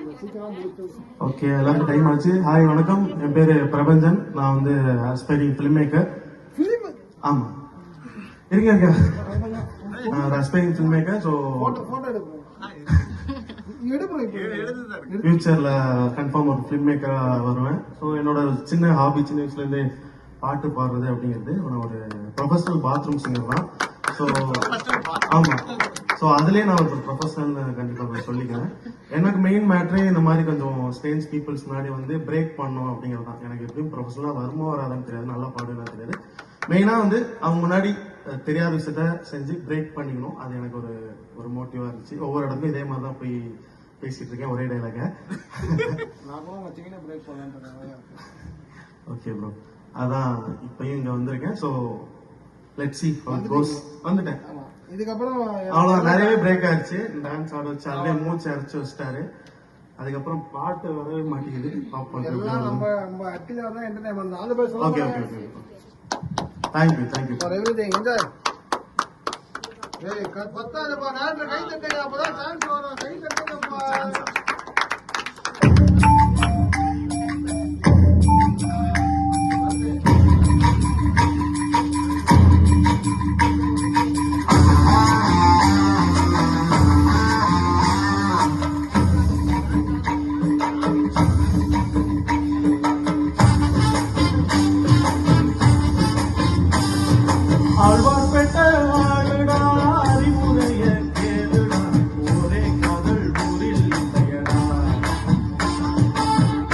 Okay, எல்லாருக்கும் time ஆச்சு. Hi, வணக்கம். என் பேரு பிரபஞ்சன். நான் வந்து ஆஸ்பைரிங் ஃபிலிம் மேக்கர். ஆமா, இருங்க. Aspiring film maker. ஸோ ஃபியூச்சர்ல கன்ஃபார்ம் ஒரு ஃபிலிம் மேக்கரா வருவேன். ஸோ என்னோட சின்ன ஹாபி, சின்ன வயசுல இருந்தே பாட்டு பாடுறது அப்படிங்கிறது. நான் ஒரு ப்ரொஃபஷனல் பாத்ரூம் சிங்கர் தான். ஸோ ஆமா, ஸோ அதுலேயே நான் ஒரு ப்ரொஃபஷனல் கண்டிப்பாக சொல்லிக்கிறேன். எனக்கு மெயின் மேட்ரே இந்த மாதிரி கொஞ்சம் ஸ்டேஜ் பீப்புள்ஸ் முன்னாடி வந்து பிரேக் பண்ணணும் அப்படிங்கிறது தான். எனக்கு எப்படியும் ப்ரொஃபஷனலாக வருமோ வராதான்னு தெரியாது, நல்லா பாடுனா தெரியாது. மெயினாக வந்து அவங்க முன்னாடி தெரியாத விஷயத்த செஞ்சு பிரேக் பண்ணிக்கணும். அது எனக்கு ஒரு ஒரு மோட்டிவாக இருந்துச்சு. ஒவ்வொரு இடத்துக்கும் இதே மாதிரி தான் போய் பேசிட்டு இருக்கேன், ஒரே டைலாக. ஓகே ப்ரோ, அதான் இப்பயும் இங்கே வந்திருக்கேன். So let's see how it goes. வந்துட்டேன். இதுக்கப்புறம் அவ்வளோ நிறையவே பிரேக் ஆயிடுச்சு. டான்ஸ் ஆட வச்சு அதுலேயே மூச்சு அரைச்சு வச்சிட்டாரு. அதுக்கப்புறம் பாட்டு வரவே மாட்டேங்குது. Okay okay okay, thank you for everything. Enjoy. பத்தாதுப்பா, நாட்டில் கை தட்டுங்க, அப்பதான் சான்ஸ் வரும். கை தட்டுங்கப்பா. ஆழ்வார்பேட்டை வாழுடா, அறிவுரைய கேளுடா, ஒரே காதல் ஊரில் இல்லையடா.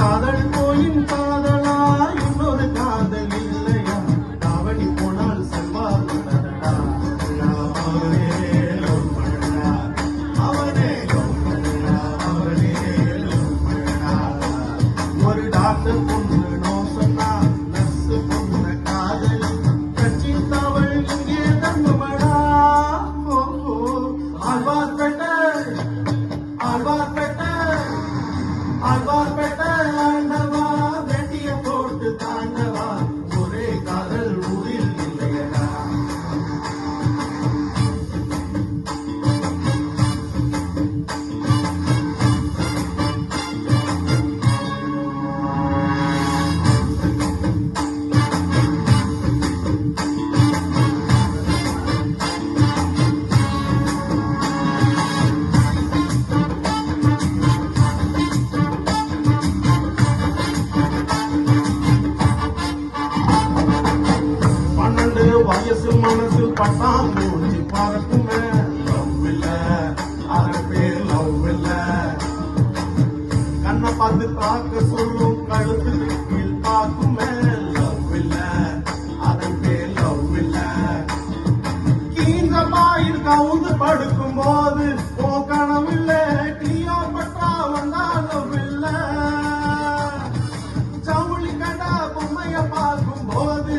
காதல் கோயின் காதலா, இன்னொரு காதல் இல்லையா. தாவணி போனால் செல்வார் மலரடா. அவனே லவ் பண்ணடா, அவனே லவ் பண்ணடா, அவனே லவ் பண்ணடா. ஒரு டாக்டர் பொண்ணு நோ சொன்னா, நர்ஸ் பொண்ணு காதல் ஆழ்வார்பேட்டை ஆண்டவா, வெட்டிய போட்டு தாண்டவா, ஒரே காதல் ஊரில் இல்லையடா. வயசு மனசு பட்டாம் மூஞ்சி பறக்குமே. லவ் இல்ல, அதன் பேர் லவ் இல்ல. கண்ணை பார்த்து பார்க்க சொல்லும், கழுத்துக்கு கீழ் பார்க்குமே. லவ் இல்ல, அதன் பேர் லவ் இல்ல. கீந்த பாயில் கவுந்து படுக்கும் போது ஓ கனவில்ல. கிளியோ பட்டா வந்தா லவ் இல்ல. சவுளி கண்டா பொம்மைய பார்க்கும் போது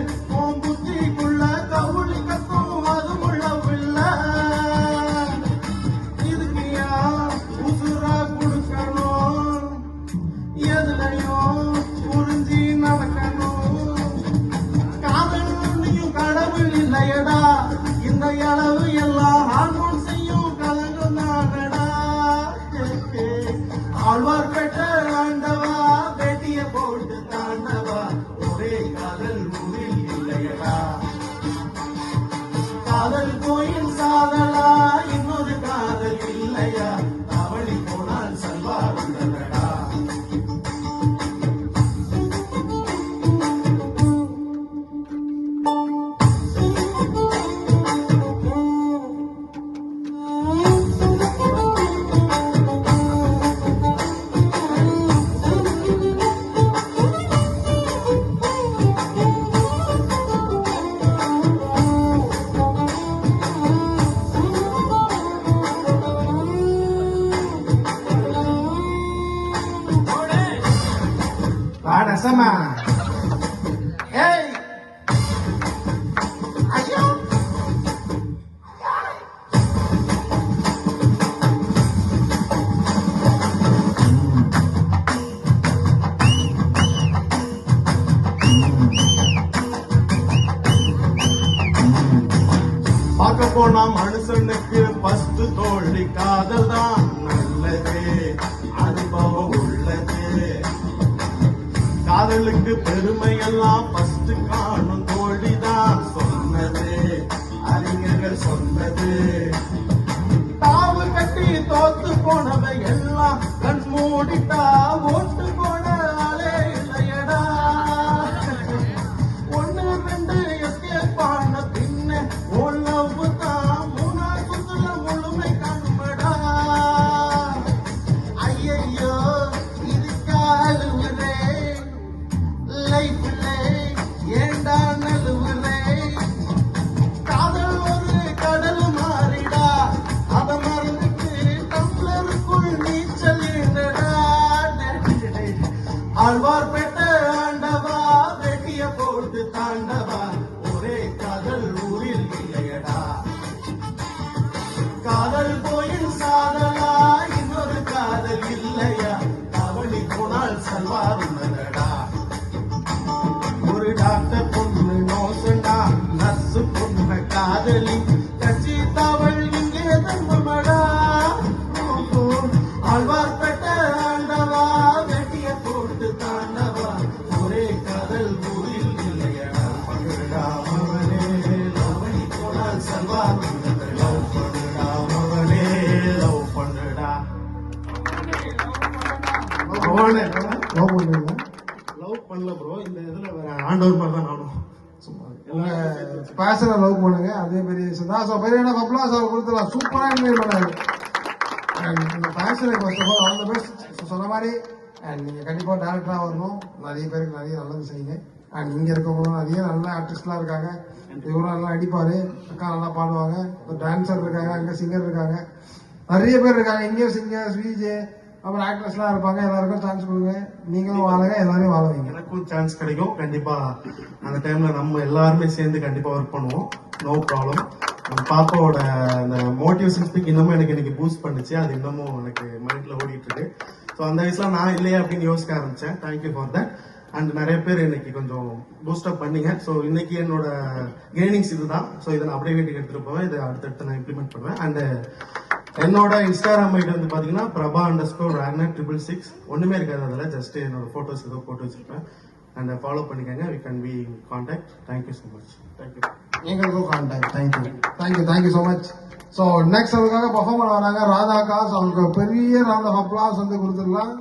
இல்லையடா. இந்த அளவு எல்லாம் ஹார்மோன் செய்யும் கலங்கம் தானடா. ஆழ்வார்பேட்டை ஆண்டவா, வெட்டிய போட்டு தாண்டவா, ஒரே காதல் ஊரில் இல்லையடா. காதல் கோயில் சாதலா, இன்னொரு காதல் இல்லையா. அவளி போனால் செல்வார் உள்ளடா. Sama. Hey. Ayo. பார்க்க போனா மனுஷனுக்கு ஃபர்ஸ்ட் தோல்வி காதல் தான் நல்லதே. அனுபவம் காதலுக்கு பெருமை எல்லாம் ஃபர்ஸ்ட் காணும் தோழிதான் சொன்னது, அறிஞர்கள் சொன்னது. தாவு கட்டி தோத்து போனவ எல்லாம் கண் மூடிட்டா ஓட்டு போன ஆளே இல்லையடா. ஒண்ணு ரெண்டு எஸ்கேப் ஆன பின்ன உழவு தான் மூணாம் சுத்துல முழுமை காணுமடா. ஐயையோ இதுக்கா அழுவுறே, லைஃப்ல ஏண்டா நழுவுறே. காதல் ஒரு கடல் மாறிடா, அத மறந்துட்டு டம்ளருக்குள் நீச்சல் ஏண்டடா. ஆழ்வார்பேட்டை ஆண்டவா வெட்டிய போட்டு தாண்டவா, ஒரே காதல் ஊரில் இல்லையடா. காதல் கோயில் சாதலா, இன்னொரு காதல் இல்லையா, அவனி போனால் சல்வார் உணரடா. ஒரு டாக்டர் பொண்ணு நோசண்டா, நர்ஸு பொண்ணு காதலி, கட்சி தவள் இங்கே தர்மமடா. ஆழ்வார்பேட்டை ஆண்டவா வெட்டிய போட்டு தாண்டவா, ஒரே காதல் ஊரில் இல்லையடா. பகடா மவனே லவனி போனால் சல்வார் உணரடா. லவ் பண்ணுடா மவனே, லவ் பண்ணுடா. அவனே லவ் பண்ணுங்க. லவ் பண்ணல ப்ரோ. இந்த இதுல வேற ஆண்டவர் மாதிரி தான் நானும் சும்மா உங்க பேஷனை லவ் பண்ணுங்க. அதே பெரிய விஷயம் தான். ஸோ பெரிய அப்ளாஸ் அவர் கொடுத்துலாம். சூப்பராக இன்வைட் பண்ணாரு. இந்த பேஷனுக்கு first of all all the best. சொன்ன மாதிரி அண்ட் நீங்கள் கண்டிப்பாக டேரக்டராக வரணும். நிறைய பேருக்கு நிறைய நல்லது செய்யுங்க. அண்ட் இங்கே இருக்கவங்களும் நிறைய நல்ல ஆர்டிஸ்ட்லாம் இருக்காங்க. இவரும் நல்லா அடிப்பாரு, அக்கா நல்லா பாடுவாங்க, ஒரு டான்சர் இருக்காங்க, அங்கே சிங்கர் இருக்காங்க, நிறைய பேர் இருக்காங்க. இங்கேயும் சிங்கர் விஜே அப்புறம் ஆக்ட்ரஸ்லாம் இருப்பாங்க. எல்லாருக்கும் சான்ஸ் கொடுங்க. நீங்களும் வாழுங்க, எல்லாரையும் வாழ வைங்க. எனக்கும் சான்ஸ் கிடைக்கும் கண்டிப்பா. அந்த டைம்ல நம்ம எல்லாருமே சேர்ந்து கண்டிப்பா ஒர்க் பண்ணுவோம். No problem. பாப்பாவோட அந்த மோட்டிவேஷன் ஸ்பீக் இன்னமும் எனக்கு இன்னைக்கு பூஸ்ட் பண்ணுச்சு. அது இன்னமும் எனக்கு மைண்ட்ல ஓடிட்டு இருக்கு. ஸோ அந்த வயசுல நான் இல்லையே அப்படின்னு யோசிக்க ஆரம்பிச்சேன். Thank you for that. அண்ட் நிறைய பேர் இன்னைக்கு கொஞ்சம் பூஸ்டப் பண்ணீங்க. ஸோ இன்னைக்கு என்னோட கெய்னிங்ஸ் இதுதான். ஸோ இதை நான் அப்படியே வீட்டுக்கு எடுத்துட்டு போவேன். இதை அடுத்தடுத்து நான் இம்ப்ளிமெண்ட் பண்ணுவேன். அண்ட் என்னோட இன்ஸ்டாகிராம் ஐடி வந்து பாத்தீங்கன்னா prabha_ragnar666. ஒண்ணுமே இருக்காது அதுல, ஜஸ்ட் என்னோட போட்டோஸ் ஏதோ போட்டு வச்சிருப்பேன். அண்ட் ஃபாலோ பண்ணிக்கங்க. We can be contact. Thank you so much. Thank you. எங்களுக்கும் contact. Thank you so much. So next அதுக்காக பர்ஃபார்மர் வராங்க ராதா காஸ். அவங்களுக்கு பெரிய ரவுண்ட் ஆஃப் அப்ளாஸ் வந்து கொடுத்துடலாம்.